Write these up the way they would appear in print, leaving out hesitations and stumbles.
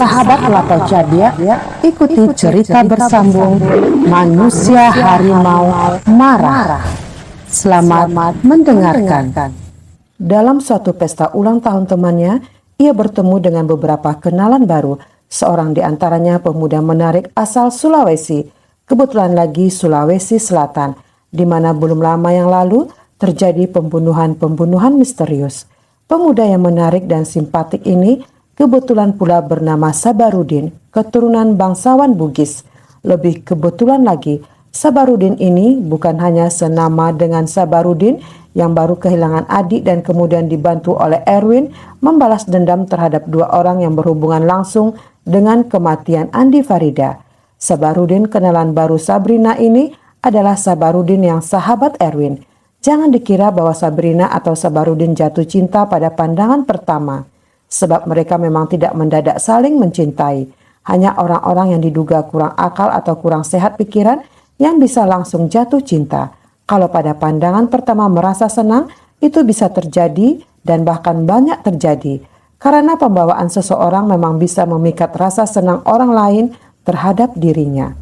sahabat Lato Cadia, ikuti cerita bersambung Manusia Harimau Marah. Selamat mendengarkan. Dalam suatu pesta ulang tahun temannya, ia bertemu dengan beberapa kenalan baru. Seorang di antaranya pemuda menarik asal Sulawesi, kebetulan lagi Sulawesi Selatan, di mana belum lama yang lalu terjadi pembunuhan misterius. Pemuda yang menarik dan simpatik ini kebetulan pula bernama Sabarudin, keturunan bangsawan Bugis. Lebih kebetulan lagi, Sabarudin ini bukan hanya senama dengan Sabarudin yang baru kehilangan adik dan kemudian dibantu oleh Erwin membalas dendam terhadap dua orang yang berhubungan langsung dengan kematian Andi Farida. Sabarudin kenalan baru Sabrina ini adalah Sabarudin yang sahabat Erwin. Jangan dikira bahwa Sabrina atau Sabarudin jatuh cinta pada pandangan pertama, sebab mereka memang tidak mendadak saling mencintai. Hanya orang-orang yang diduga kurang akal atau kurang sehat pikiran yang bisa langsung jatuh cinta. Kalau pada pandangan pertama merasa senang, itu bisa terjadi dan bahkan banyak terjadi. Karena pembawaan seseorang memang bisa memikat rasa senang orang lain terhadap dirinya.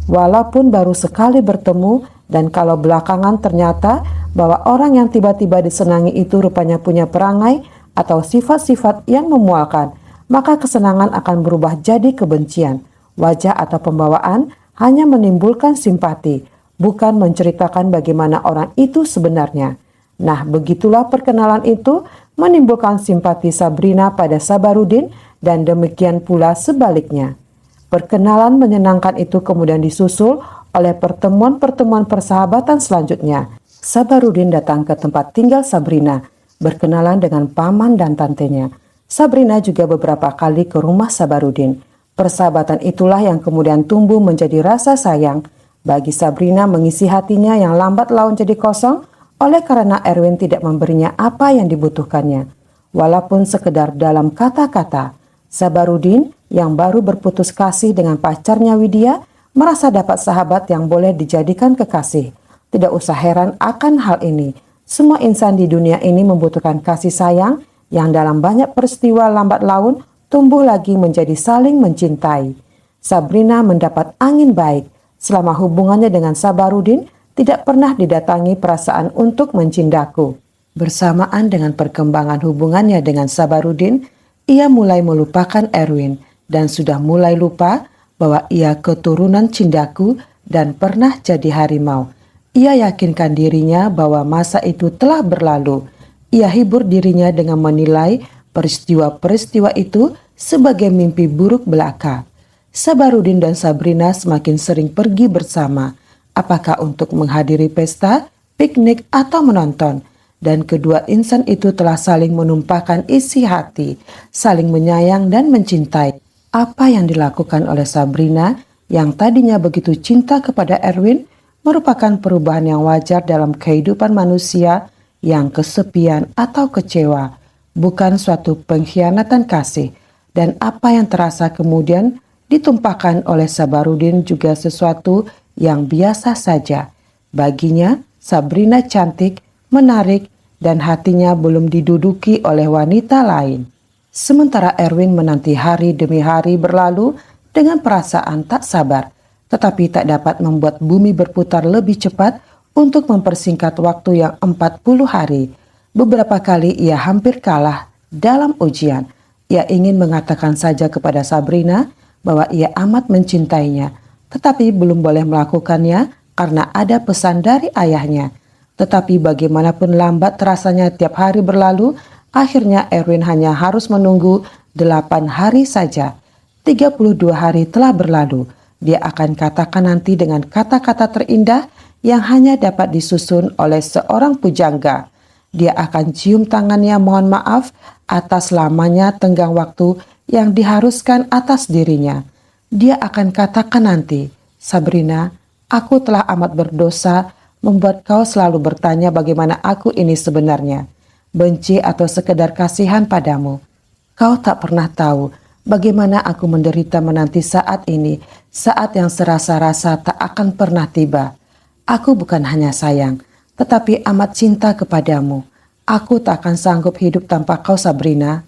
Walaupun baru sekali bertemu, dan kalau belakangan ternyata bahwa orang yang tiba-tiba disenangi itu rupanya punya perangai atau sifat-sifat yang memualkan, maka kesenangan akan berubah jadi kebencian. Wajah atau pembawaan hanya menimbulkan simpati, bukan menceritakan bagaimana orang itu sebenarnya. Nah, begitulah perkenalan itu menimbulkan simpati Sabrina pada Sabarudin dan demikian pula sebaliknya. Perkenalan menyenangkan itu kemudian disusul oleh pertemuan-pertemuan persahabatan selanjutnya. Sabarudin datang ke tempat tinggal Sabrina, berkenalan dengan paman dan tantenya. Sabrina juga beberapa kali ke rumah Sabarudin. Persahabatan itulah yang kemudian tumbuh menjadi rasa sayang. Bagi Sabrina mengisi hatinya yang lambat laun jadi kosong oleh karena Erwin tidak memberinya apa yang dibutuhkannya. Walaupun sekedar dalam kata-kata, Sabarudin yang baru berputus kasih dengan pacarnya Widya merasa dapat sahabat yang boleh dijadikan kekasih. Tidak usah heran akan hal ini. Semua insan di dunia ini membutuhkan kasih sayang yang dalam banyak peristiwa lambat laun tumbuh lagi menjadi saling mencintai. Sabrina mendapat angin baik. Selama hubungannya dengan Sabarudin tidak pernah didatangi perasaan untuk mencindaku. Bersamaan dengan perkembangan hubungannya dengan Sabarudin, ia mulai melupakan Erwin dan sudah mulai lupa bahwa ia keturunan Cindaku dan pernah jadi harimau. Ia yakinkan dirinya bahwa masa itu telah berlalu. Ia hibur dirinya dengan menilai peristiwa-peristiwa itu sebagai mimpi buruk belaka. Sabarudin dan Sabrina semakin sering pergi bersama, apakah untuk menghadiri pesta, piknik, atau menonton. Dan kedua insan itu telah saling menumpahkan isi hati, saling menyayang dan mencintai. Apa yang dilakukan oleh Sabrina yang tadinya begitu cinta kepada Erwin merupakan perubahan yang wajar dalam kehidupan manusia yang kesepian atau kecewa, bukan suatu pengkhianatan kasih. Dan apa yang terasa kemudian ditumpahkan oleh Sabarudin juga sesuatu yang biasa saja. Baginya, Sabrina cantik, menarik, dan hatinya belum diduduki oleh wanita lain. Sementara Erwin menanti hari demi hari berlalu dengan perasaan tak sabar, tetapi tak dapat membuat bumi berputar lebih cepat untuk mempersingkat waktu yang 40 hari. Beberapa kali ia hampir kalah dalam ujian. Ia ingin mengatakan saja kepada Sabrina bahwa ia amat mencintainya, tetapi belum boleh melakukannya karena ada pesan dari ayahnya. Tetapi bagaimanapun lambat terasanya tiap hari berlalu, akhirnya Erwin hanya harus menunggu 8 hari saja. 32 hari telah berlalu. Dia akan katakan nanti dengan kata-kata terindah yang hanya dapat disusun oleh seorang pujangga. Dia akan cium tangannya mohon maaf atas lamanya tenggang waktu yang diharuskan atas dirinya. Dia akan katakan nanti, Sabrina, aku telah amat berdosa membuat kau selalu bertanya bagaimana aku ini sebenarnya. Benci atau sekedar kasihan padamu. Kau tak pernah tahu bagaimana aku menderita menanti saat ini, saat yang serasa-rasa tak akan pernah tiba. Aku bukan hanya sayang, tetapi amat cinta kepadamu. Aku tak akan sanggup hidup tanpa kau, Sabrina.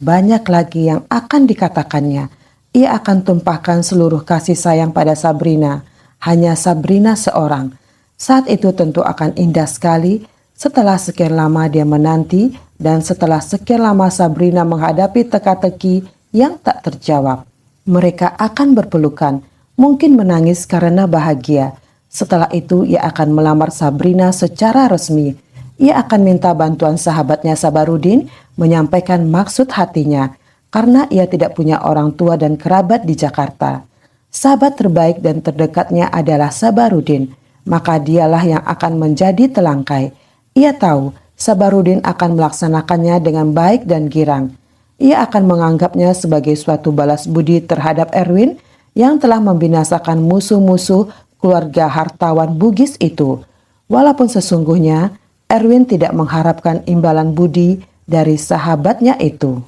banyak lagi yang akan dikatakannya. Ia akan tumpahkan seluruh kasih sayang pada Sabrina, hanya Sabrina seorang. Saat itu tentu akan indah sekali. Setelah sekian lama dia menanti, dan setelah sekian lama Sabrina menghadapi teka-teki yang tak terjawab. Mereka akan berpelukan, mungkin menangis karena bahagia. Setelah itu ia akan melamar Sabrina secara resmi. Ia akan minta bantuan sahabatnya Sabarudin menyampaikan maksud hatinya, karena ia tidak punya orang tua dan kerabat di Jakarta. Sahabat terbaik dan terdekatnya adalah Sabarudin, maka dialah yang akan menjadi telangkai. Ia tahu Sabarudin akan melaksanakannya dengan baik dan girang. Ia akan menganggapnya sebagai suatu balas budi terhadap Erwin yang telah membinasakan musuh-musuh keluarga hartawan Bugis itu. Walaupun sesungguhnya Erwin tidak mengharapkan imbalan budi dari sahabatnya itu.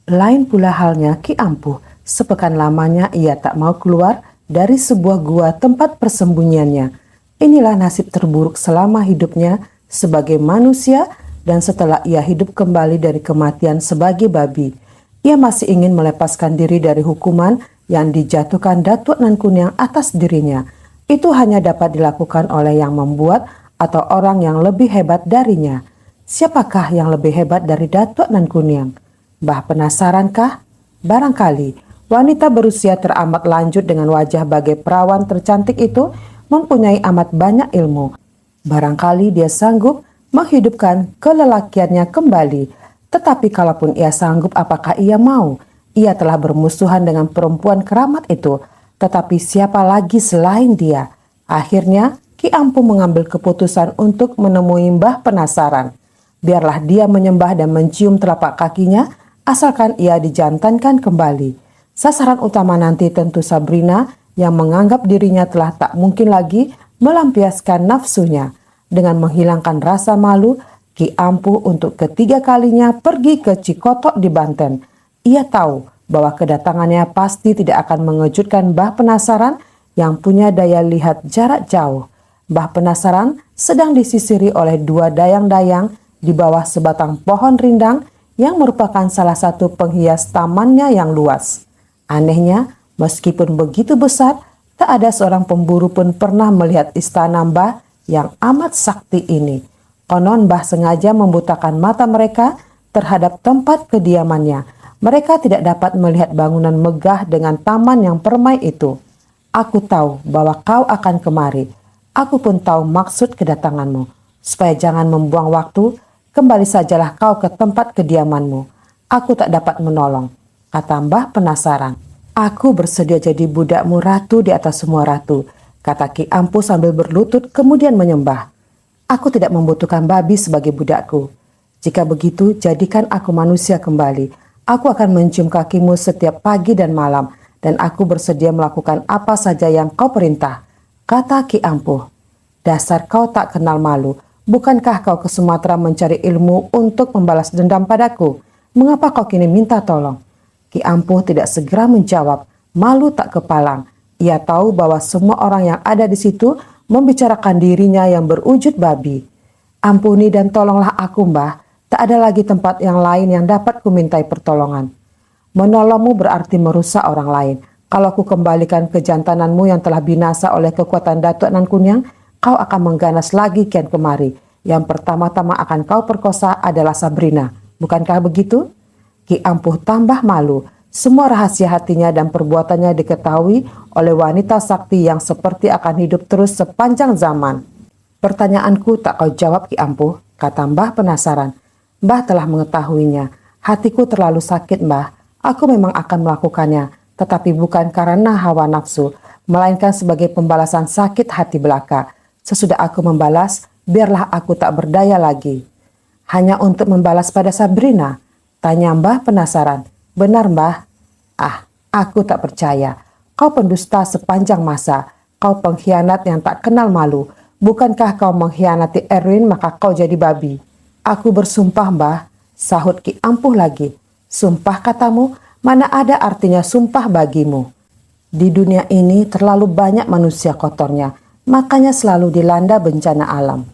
Lain pula halnya Ki Ampuh. Sepekan lamanya ia tak mau keluar dari sebuah gua tempat persembunyiannya. Inilah nasib terburuk selama hidupnya sebagai manusia, dan setelah ia hidup kembali dari kematian sebagai babi. Ia masih ingin melepaskan diri dari hukuman yang dijatuhkan Datuk Nan Kuniang atas dirinya. Itu hanya dapat dilakukan oleh yang membuat atau orang yang lebih hebat darinya. Siapakah yang lebih hebat dari Datuk Nan Kuniang? Mbah penasarankah? Barangkali wanita berusia teramat lanjut dengan wajah bagai perawan tercantik itu mempunyai amat banyak ilmu. Barangkali dia sanggup menghidupkan kelelakiannya kembali. Tetapi kalaupun ia sanggup, apakah ia mau? Ia telah bermusuhan dengan perempuan keramat itu. Tetapi siapa lagi selain dia? Akhirnya Ki Ampuh mengambil keputusan untuk menemui Mbah Penasaran. Biarlah dia menyembah dan mencium telapak kakinya, asalkan ia dijantankan kembali. Sasaran utama nanti tentu Sabrina yang menganggap dirinya telah tak mungkin lagi melampiaskan nafsunya. Dengan menghilangkan rasa malu, Ki Ampuh untuk ketiga kalinya pergi ke Cikotok di Banten. Ia tahu bahwa kedatangannya pasti tidak akan mengejutkan Mbah Penasaran yang punya daya lihat jarak jauh. Mbah Penasaran sedang disisiri oleh dua dayang-dayang di bawah sebatang pohon rindang yang merupakan salah satu penghias tamannya yang luas. Anehnya, meskipun begitu besar, tak ada seorang pemburu pun pernah melihat istana Mbah yang amat sakti ini. Konon Mbah sengaja membutakan mata mereka terhadap tempat kediamannya. Mereka tidak dapat melihat bangunan megah dengan taman yang permai itu. Aku tahu bahwa kau akan kemari. Aku pun tahu maksud kedatanganmu. Supaya jangan membuang waktu, kembali sajalah kau ke tempat kediamanmu. Aku tak dapat menolong, kata Mbah Penasaran. Aku bersedia jadi budakmu ratu di atas semua ratu, kata Ki Ampuh sambil berlutut kemudian menyembah. Aku tidak membutuhkan babi sebagai budakku. Jika begitu, jadikan aku manusia kembali. Aku akan mencium kakimu setiap pagi dan malam, dan aku bersedia melakukan apa saja yang kau perintah, kata Ki Ampuh. Dasar kau tak kenal malu. Bukankah kau ke Sumatera mencari ilmu untuk membalas dendam padaku? Mengapa kau kini minta tolong? Ki Ampuh tidak segera menjawab. Malu tak kepalang. Ia tahu bahwa semua orang yang ada di situ membicarakan dirinya yang berwujud babi. Ampuni dan tolonglah aku, Mbah. Tak ada lagi tempat yang lain yang dapat kumintai pertolongan. Menolongmu berarti merusak orang lain. Kalau ku kembalikan kejantananmu yang telah binasa oleh kekuatan Datuk Nan Kuniang, kau akan mengganas lagi kian kemari. Yang pertama-tama akan kau perkosa adalah Sabrina. Bukankah begitu? Ki Ampuh tambah malu. Semua rahasia hatinya dan perbuatannya diketahui oleh wanita sakti yang seperti akan hidup terus sepanjang zaman. Pertanyaanku tak kau jawab, Ki Ampuh, kata Mbah Penasaran. Mbah telah mengetahuinya. Hatiku terlalu sakit, Mbah. Aku memang akan melakukannya, tetapi bukan karena hawa nafsu, melainkan sebagai pembalasan sakit hati belaka. Sesudah aku membalas, biarlah aku tak berdaya lagi. Hanya untuk membalas pada Sabrina? Tanya Mbah Penasaran. Benar, Mbah? Ah, aku tak percaya. Kau pendusta sepanjang masa. Kau pengkhianat yang tak kenal malu. Bukankah kau mengkhianati Erwin maka kau jadi babi? Aku bersumpah, Mbah, sahut Ki Ampuh lagi. Sumpah katamu, mana ada artinya sumpah bagimu? Di dunia ini terlalu banyak manusia kotornya, makanya selalu dilanda bencana alam.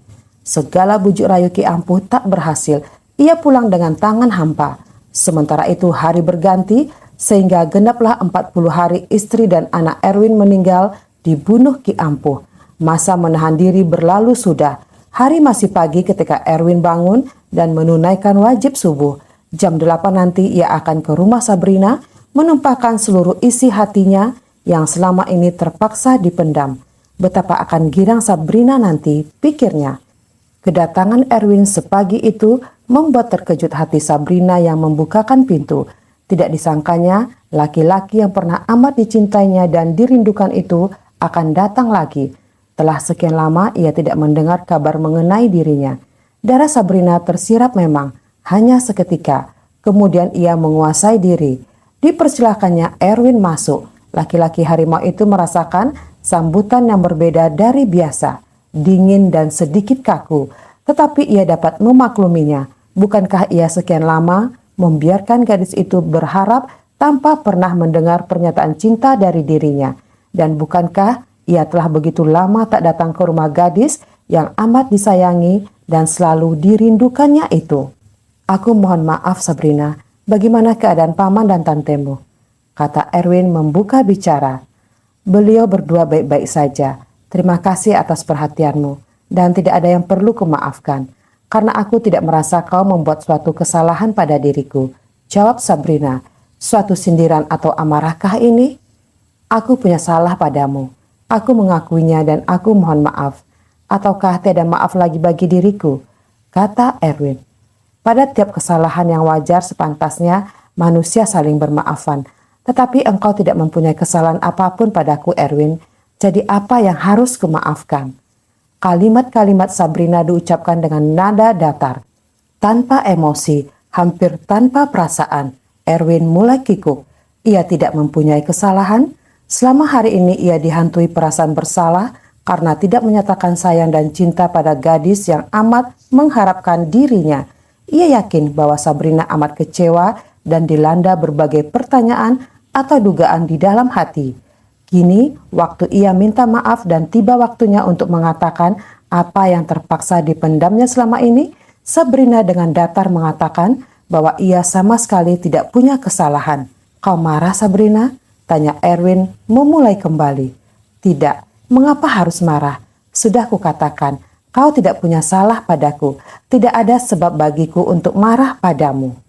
Segala bujuk rayu Ki Ampuh tak berhasil. Ia pulang dengan tangan hampa. Sementara itu hari berganti sehingga genaplah 40 hari istri dan anak Erwin meninggal dibunuh Ki Ampuh. Masa menahan diri berlalu sudah. Hari masih pagi ketika Erwin bangun dan menunaikan wajib subuh. Jam 8 nanti ia akan ke rumah Sabrina menumpahkan seluruh isi hatinya yang selama ini terpaksa dipendam. Betapa akan girang Sabrina nanti, pikirnya. Kedatangan Erwin sepagi itu membuat terkejut hati Sabrina yang membukakan pintu. Tidak disangkanya, laki-laki yang pernah amat dicintainya dan dirindukan itu akan datang lagi. Telah sekian lama ia tidak mendengar kabar mengenai dirinya. Darah Sabrina tersirap memang, hanya seketika. Kemudian ia menguasai diri. Dipersilahkannya Erwin masuk. Laki-laki harimau itu merasakan sambutan yang berbeda dari biasa. Dingin dan sedikit kaku. Tetapi ia dapat memakluminya. Bukankah ia sekian lama membiarkan gadis itu berharap tanpa pernah mendengar pernyataan cinta dari dirinya? Dan bukankah ia telah begitu lama tak datang ke rumah gadis yang amat disayangi dan selalu dirindukannya itu? Aku mohon maaf Sabrina, bagaimana keadaan paman dan tantemu? Kata Erwin membuka bicara. Beliau berdua baik-baik saja. Terima kasih atas perhatianmu. Dan tidak ada yang perlu kumaafkan. Karena aku tidak merasa kau membuat suatu kesalahan pada diriku. Jawab Sabrina. Suatu sindiran atau amarahkah ini? Aku punya salah padamu. Aku mengakuinya dan aku mohon maaf. Ataukah tiada maaf lagi bagi diriku? Kata Erwin. Pada tiap kesalahan yang wajar sepantasnya manusia saling bermaafan. Tetapi engkau tidak mempunyai kesalahan apapun padaku Erwin. Jadi apa yang harus kumaafkan? Kalimat-kalimat Sabrina diucapkan dengan nada datar. Tanpa emosi, hampir tanpa perasaan, Erwin mulai kikuk. Ia tidak mempunyai kesalahan. Selama hari ini ia dihantui perasaan bersalah karena tidak menyatakan sayang dan cinta pada gadis yang amat mengharapkan dirinya. Ia yakin bahwa Sabrina amat kecewa dan dilanda berbagai pertanyaan atau dugaan di dalam hati. Kini, waktu ia minta maaf dan tiba waktunya untuk mengatakan apa yang terpaksa dipendamnya selama ini, Sabrina dengan datar mengatakan bahwa ia sama sekali tidak punya kesalahan. Kau marah Sabrina? Tanya Erwin memulai kembali. Tidak, mengapa harus marah? Sudah kukatakan, kau tidak punya salah padaku. Tidak ada sebab bagiku untuk marah padamu.